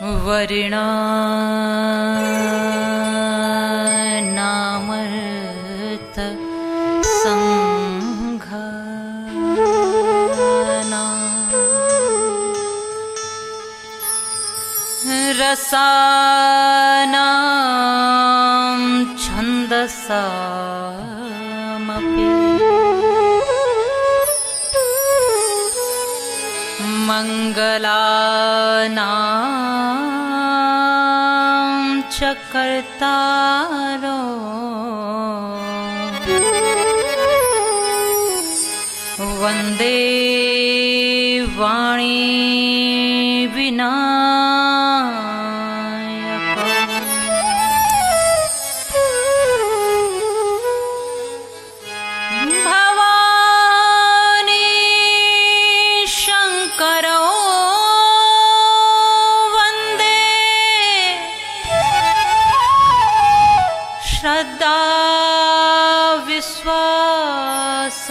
वर्णानामर्थ संघाना रसानां छन्दसामपि मंगलानां च कर्तारो वन्दे वाणी विनायकम्। भवानी शंकरो वन्दे श्रद्धा विश्वास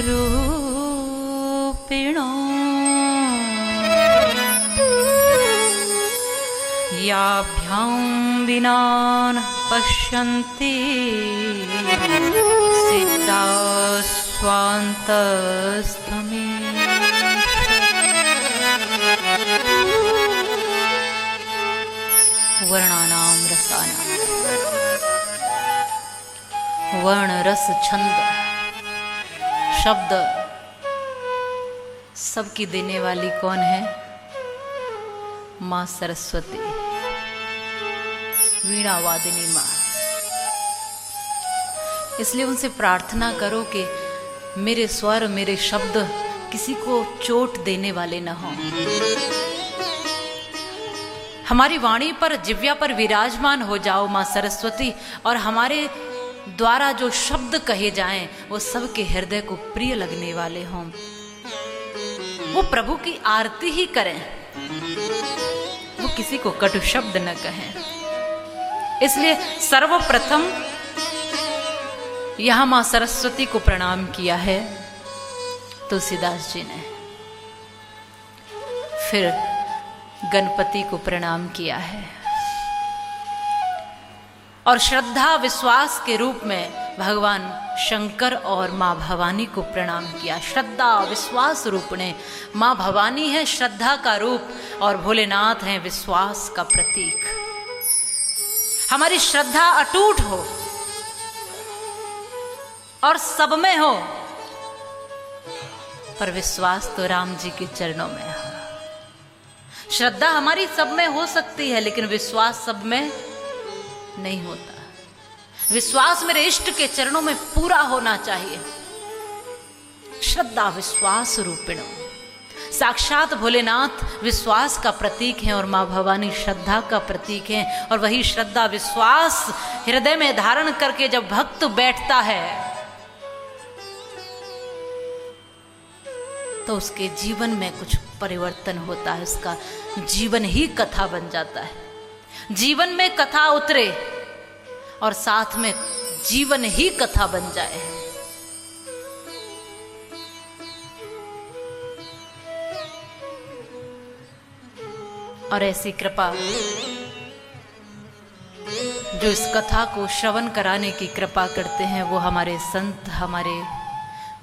रूपिणो याभ्यां विना न पश्यन्ति सिद्धा स्वान्तस्थमे। वर्णानां रसानां, वर्ण रस छंद शब्द सबकी देने वाली कौन है? माँ सरस्वती, वीणा वादिनी माँ। इसलिए उनसे प्रार्थना करो कि मेरे स्वर मेरे शब्द किसी को चोट देने वाले न हों। हमारी वाणी पर जिव्या पर विराजमान हो जाओ माँ सरस्वती, और हमारे द्वारा जो शब्द कहे जाएं वो सबके हृदय को प्रिय लगने वाले हों। वो प्रभु की आरती ही करें, वो किसी को कटु शब्द न कहें। इसलिए सर्वप्रथम यहां मां सरस्वती को प्रणाम किया है तुलसीदास जी ने, फिर गणपति को प्रणाम किया है, और श्रद्धा विश्वास के रूप में भगवान शंकर और माँ भवानी को प्रणाम किया। श्रद्धा विश्वास रूपणे माँ भवानी है श्रद्धा का रूप, और भोलेनाथ हैं विश्वास का प्रतीक। हमारी श्रद्धा अटूट हो और सब में हो, पर विश्वास तो राम जी के चरणों में हो। श्रद्धा हमारी सब में हो सकती है, लेकिन विश्वास सब में नहीं होता। विश्वास मेरे इष्ट के चरणों में पूरा होना चाहिए। श्रद्धा विश्वास रूपिणो, साक्षात भोलेनाथ विश्वास का प्रतीक हैं और माँ भवानी श्रद्धा का प्रतीक हैं। और वही श्रद्धा विश्वास हृदय में धारण करके जब भक्त बैठता है तो उसके जीवन में कुछ परिवर्तन होता है, उसका जीवन ही कथा बन जाता है। जीवन में कथा उतरे और साथ में जीवन ही कथा बन जाए। और ऐसी कृपा जो इस कथा को श्रवण कराने की कृपा करते हैं वो हमारे संत, हमारे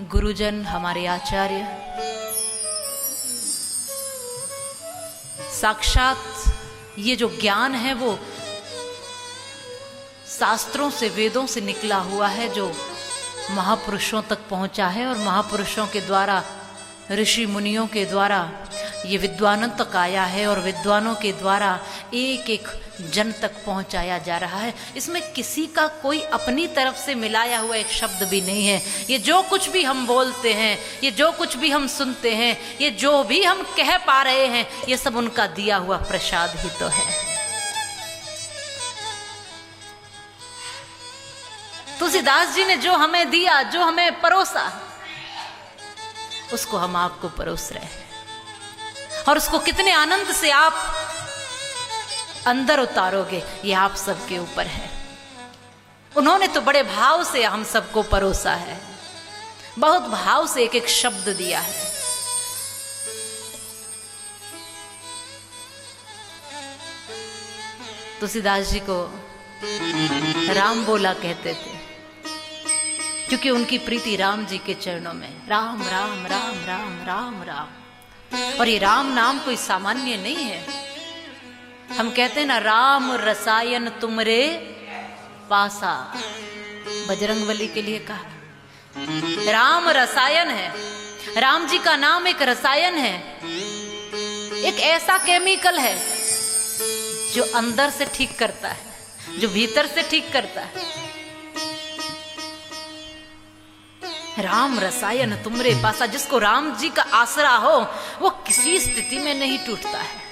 गुरुजन, हमारे आचार्य। साक्षात ये जो ज्ञान है वो शास्त्रों से, वेदों से निकला हुआ है, जो महापुरुषों तक पहुंचा है, और महापुरुषों के द्वारा, ऋषि मुनियों के द्वारा ये विद्वानों तक आया है, और विद्वानों के द्वारा एक एक जन तक पहुंचाया जा रहा है। इसमें किसी का कोई अपनी तरफ से मिलाया हुआ एक शब्द भी नहीं है। ये जो कुछ भी हम बोलते हैं, ये जो कुछ भी हम सुनते हैं, ये जो भी हम कह पा रहे हैं, ये सब उनका दिया हुआ प्रसाद ही तो है। तुलसीदास जी ने जो हमें दिया, जो हमें परोसा, उसको हम आपको परोस रहे हैं, और उसको कितने आनंद से आप अंदर उतारोगे ये आप सबके ऊपर है। उन्होंने तो बड़े भाव से हम सबको परोसा है, बहुत भाव से एक एक शब्द दिया है। तुलसीदास जी को राम बोला कहते थे, क्योंकि उनकी प्रीति राम जी के चरणों में। राम राम राम राम राम राम। और ये राम नाम कोई सामान्य नहीं है। हम कहते हैं ना, राम रसायन तुमरे पासा, बजरंगबली के लिए कहा। राम रसायन है। राम जी का नाम एक रसायन है, एक ऐसा केमिकल है जो अंदर से ठीक करता है, जो भीतर से ठीक करता है। राम रसायन तुमरे पासा, जिसको राम जी का आसरा हो वो किसी स्थिति में नहीं टूटता है।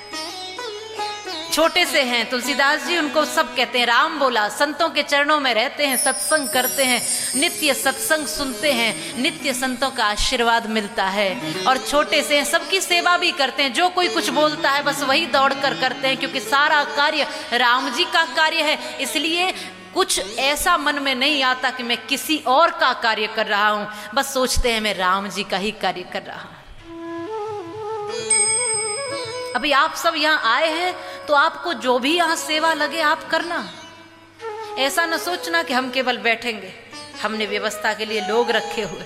छोटे से हैं तुलसीदास जी, उनको सब कहते हैं राम बोला। संतों के चरणों में रहते हैं, सत्संग करते हैं, नित्य सत्संग सुनते हैं, नित्य संतों का आशीर्वाद मिलता है। और छोटे से हैं, सबकी सेवा भी करते हैं। जो कोई कुछ बोलता है बस वही दौड़ कर करते हैं, क्योंकि सारा कार्य राम जी का कार्य है। इसलिए कुछ ऐसा मन में नहीं आता कि मैं किसी और का कार्य कर रहा हूं, बस सोचते हैं मैं राम जी का ही कार्य कर रहा हूं। अभी आप सब यहाँ आए हैं तो आपको जो भी यहाँ सेवा लगे आप करना। ऐसा न सोचना कि हम केवल बैठेंगे, हमने व्यवस्था के लिए लोग रखे हुए,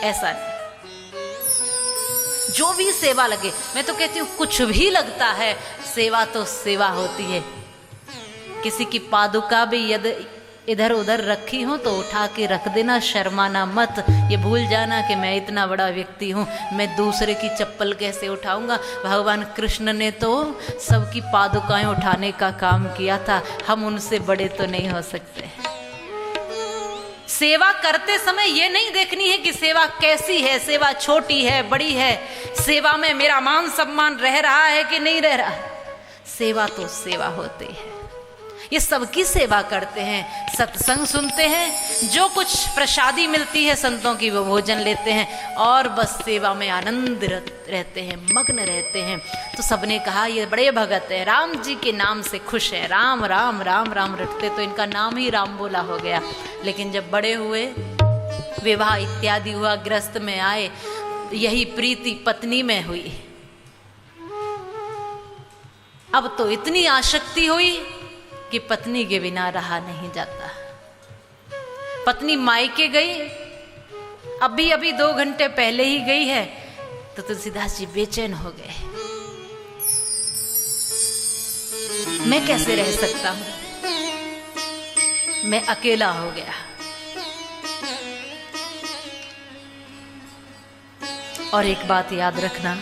ऐसा नहीं। जो भी सेवा लगे, मैं तो कहती हूँ कुछ भी लगता है, सेवा तो सेवा होती है। किसी की पादुका भी यदि इधर उधर रखी हो तो उठा के रख देना, शर्माना मत। ये भूल जाना कि मैं इतना बड़ा व्यक्ति हूँ, मैं दूसरे की चप्पल कैसे उठाऊंगा। भगवान कृष्ण ने तो सबकी पादुकाएं उठाने का काम किया था, हम उनसे बड़े तो नहीं हो सकते। सेवा करते समय ये नहीं देखनी है कि सेवा कैसी है, सेवा छोटी है बड़ी है, सेवा में मेरा मान सम्मान रह रहा है कि नहीं रह रहा। सेवा तो सेवा होती है। ये सबकी सेवा करते हैं, सत्संग सुनते हैं, जो कुछ प्रसादी मिलती है संतों की वो भोजन लेते हैं और बस सेवा में आनंद रहते हैं, मग्न रहते हैं। तो सबने कहा ये बड़े भगत है, राम जी के नाम से खुश है। राम राम राम राम रटते तो इनका नाम ही राम बोला हो गया। लेकिन जब बड़े हुए, विवाह इत्यादि हुआ, गृहस्थ में आए, यही प्रीति पत्नी में हुई। अब तो इतनी आसक्ति हुई कि पत्नी के बिना रहा नहीं जाता। पत्नी मायके गई, अभी अभी 2 घंटे पहले ही गई है, तो तुलसीदास जी बेचैन हो गए। मैं कैसे रह सकता हूं, मैं अकेला हो गया। और एक बात याद रखना,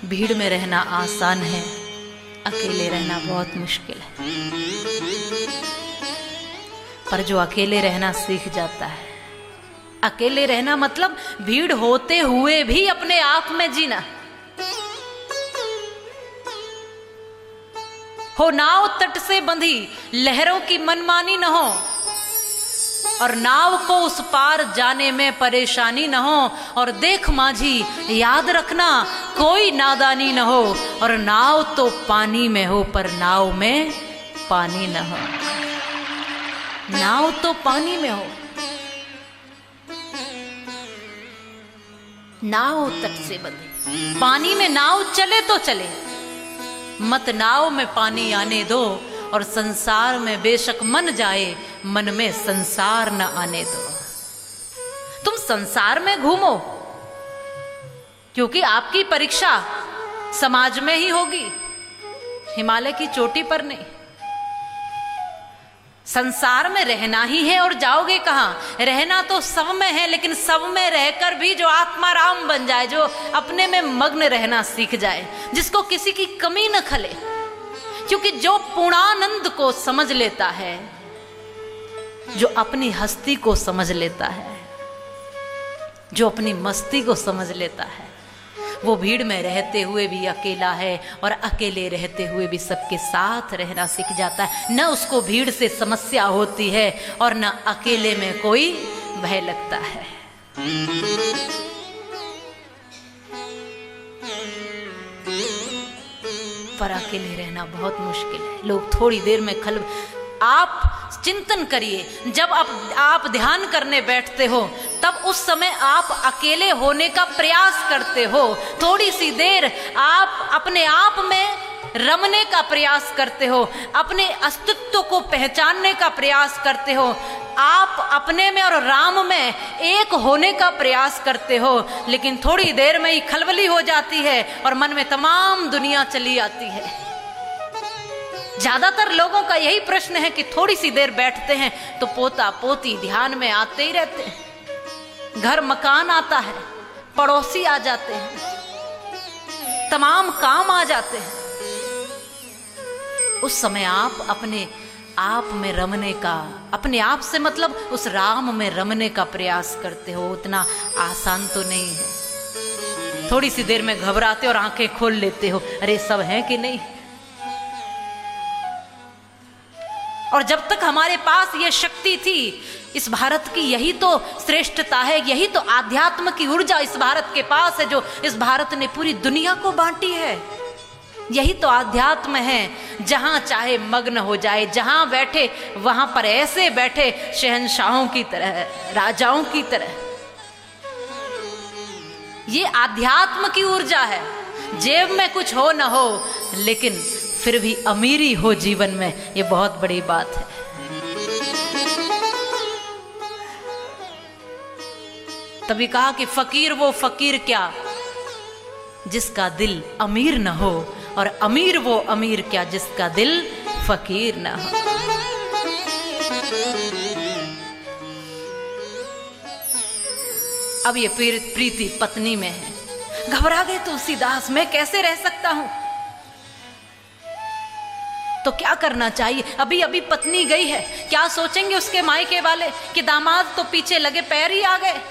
भीड़ में रहना आसान है, अकेले रहना बहुत मुश्किल है। पर जो अकेले रहना सीख जाता है, अकेले रहना मतलब भीड़ होते हुए भी अपने आप में जीना। हो नाव तट से बंधी, लहरों की मनमानी न हो, और नाव को उस पार जाने में परेशानी न हो। और देख माझी, याद रखना कोई नादानी न हो, और नाव तो पानी में हो पर नाव में पानी न हो। नाव तो पानी में हो, नाव तट से बंधे, पानी में नाव चले तो चले, मत नाव में पानी आने दो। और संसार में बेशक मन जाए, मन में संसार न आने दो। तुम संसार में घूमो, क्योंकि आपकी परीक्षा समाज में ही होगी, हिमालय की चोटी पर नहीं। संसार में रहना ही है, और जाओगे कहां? रहना तो सब में है, लेकिन सब में रहकर भी जो आत्मा राम बन जाए, जो अपने में मग्न रहना सीख जाए, जिसको किसी की कमी न खले। क्योंकि जो पूर्णानंद को समझ लेता है, जो अपनी हस्ती को समझ लेता है, जो अपनी मस्ती को समझ लेता है, वो भीड़ में रहते हुए भी अकेला है, और अकेले रहते हुए भी सबके साथ रहना सीख जाता है। न उसको भीड़ से समस्या होती है, और न अकेले में कोई भय लगता है। पर अकेले रहना बहुत मुश्किल है। लोग थोड़ी देर में आप चिंतन करिए, जब आप ध्यान करने बैठते हो, तब उस समय आप अकेले होने का प्रयास करते हो। थोड़ी सी देर आप अपने आप में रमने का प्रयास करते हो, अपने अस्तित्व को पहचानने का प्रयास करते हो, आप अपने में और राम में एक होने का प्रयास करते हो, लेकिन थोड़ी देर में ही खलबली हो जाती है और मन में तमाम दुनिया चली आती है। ज्यादातर लोगों का यही प्रश्न है कि थोड़ी सी देर बैठते हैं तो पोता पोती ध्यान में आते ही रहते हैं, घर मकान आता है, पड़ोसी आ जाते हैं, तमाम काम आ जाते हैं। उस समय आप अपने आप में रमने का, अपने आप से मतलब उस राम में रमने का प्रयास करते हो। उतना आसान तो नहीं है। थोड़ी सी देर में घबराते और आंखें खोल लेते हो, अरे सब है कि नहीं। और जब तक हमारे पास ये शक्ति थी, इस भारत की यही तो श्रेष्ठता है, यही तो आध्यात्म की ऊर्जा इस भारत के पास है, जो इस भारत ने पूरी दुनिया को बांटी है। यही तो आध्यात्म है, जहां चाहे मग्न हो जाए, जहां बैठे वहां पर ऐसे बैठे शहंशाहों की तरह, राजाओं की तरह। ये आध्यात्म की ऊर्जा है। जेब में कुछ हो न हो, लेकिन फिर भी अमीरी हो जीवन में, ये बहुत बड़ी बात है। तभी कहा कि फकीर वो फकीर क्या जिसका दिल अमीर न हो, और अमीर वो अमीर क्या जिसका दिल फकीर न हो। अब ये प्रीति पत्नी में है। घबरा गए तुलसीदास, मैं कैसे रह सकता हूं। तो क्या करना चाहिए। अभी अभी पत्नी गई है, क्या सोचेंगे उसके मायके वाले कि दामाद तो पीछे लगे पैर ही आ गए,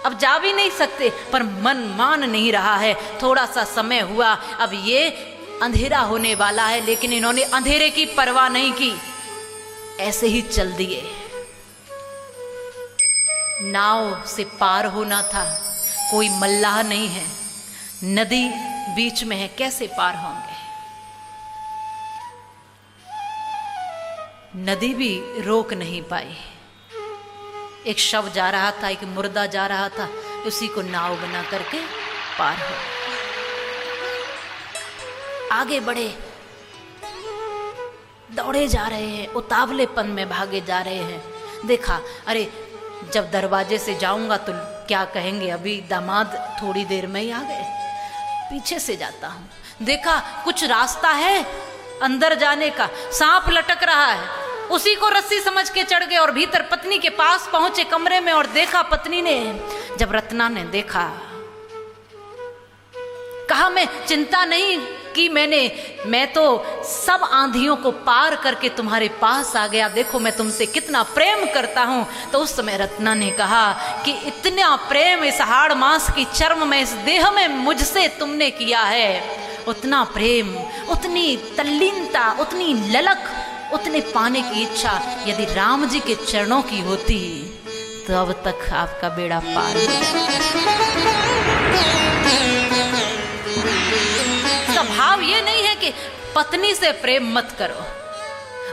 अब जा भी नहीं सकते। पर मन मान नहीं रहा है। थोड़ा सा समय हुआ, अब ये अंधेरा होने वाला है, लेकिन इन्होंने अंधेरे की परवाह नहीं की, ऐसे ही चल दिए। नाव से पार होना था, कोई मल्लाह नहीं है, नदी बीच में है, कैसे पार होंगे। नदी भी रोक नहीं पाई। एक शव जा रहा था, एक मुर्दा जा रहा था, उसी को नाव बना करके पार हो। आगे बढ़े, दौड़े जा रहे हैं, उतावलेपन में भागे जा रहे हैं। देखा, अरे जब दरवाजे से जाऊंगा तो क्या कहेंगे, अभी दामाद थोड़ी देर में ही आ गए, पीछे से जाता हूं। देखा कुछ रास्ता है अंदर जाने का, सांप लटक रहा है, उसी को रस्सी समझ के चढ़ गए और भीतर पत्नी के पास पहुंचे कमरे में। और देखा पत्नी ने, जब रत्ना ने देखा, कहा मैं चिंता नहीं की मैंने, मैं तो सब आंधियों को पार करके तुम्हारे पास आ गया, देखो मैं तुमसे कितना प्रेम करता हूं। तो उस समय रत्ना ने कहा कि इतना प्रेम इस हाड़ मास की चर्म में, इस देह में मुझसे तुमने किया है, उतना प्रेम, उतनी तल्लीनता, उतनी ललक, उतने पाने की इच्छा यदि राम जी के चरणों की होती तो अब तक आपका बेड़ा पार हो जाता। भाव ये नहीं है कि पत्नी से प्रेम मत करो।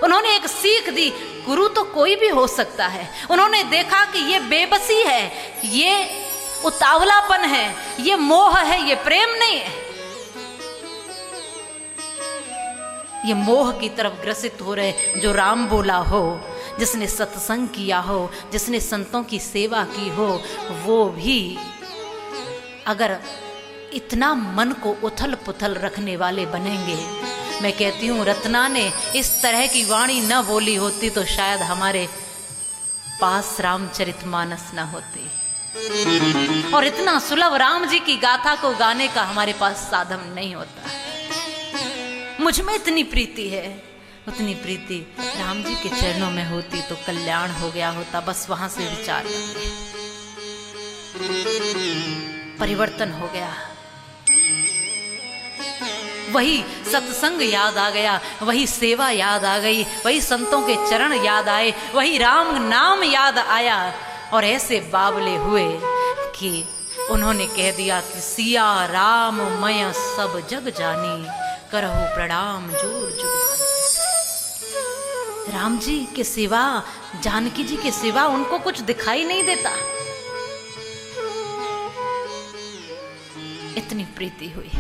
उन्होंने एक सीख दी, गुरु तो कोई भी हो सकता है। उन्होंने देखा कि ये बेबसी है, ये उतावलापन है, ये मोह है, ये प्रेम नहीं है। ये मोह की तरफ ग्रसित हो रहे। जो राम बोला हो, जिसने सत्संग किया हो, जिसने संतों की सेवा की हो, वो भी अगर इतना मन को उथल पुथल रखने वाले बनेंगे, मैं कहती हूँ रत्ना ने इस तरह की वाणी न बोली होती तो शायद हमारे पास रामचरितमानस न होती, और इतना सुलभ राम जी की गाथा को गाने का हमारे पास साधन नहीं होता। मुझ में इतनी प्रीति है, उतनी प्रीति राम जी के चरणों में होती तो कल्याण हो गया होता। बस वहां से विचार परिवर्तन हो गया। वही सत्संग याद आ गया, वही सेवा याद आ गई, वही संतों के चरण याद आए, वही राम नाम याद आया। और ऐसे बावले हुए कि उन्होंने कह दिया कि सिया राम मय सब जग जानी, करहु प्रणाम जोर जुग। राम जी के सिवा, जानकी जी के सिवा उनको कुछ दिखाई नहीं देता। इतनी प्रीति हुई।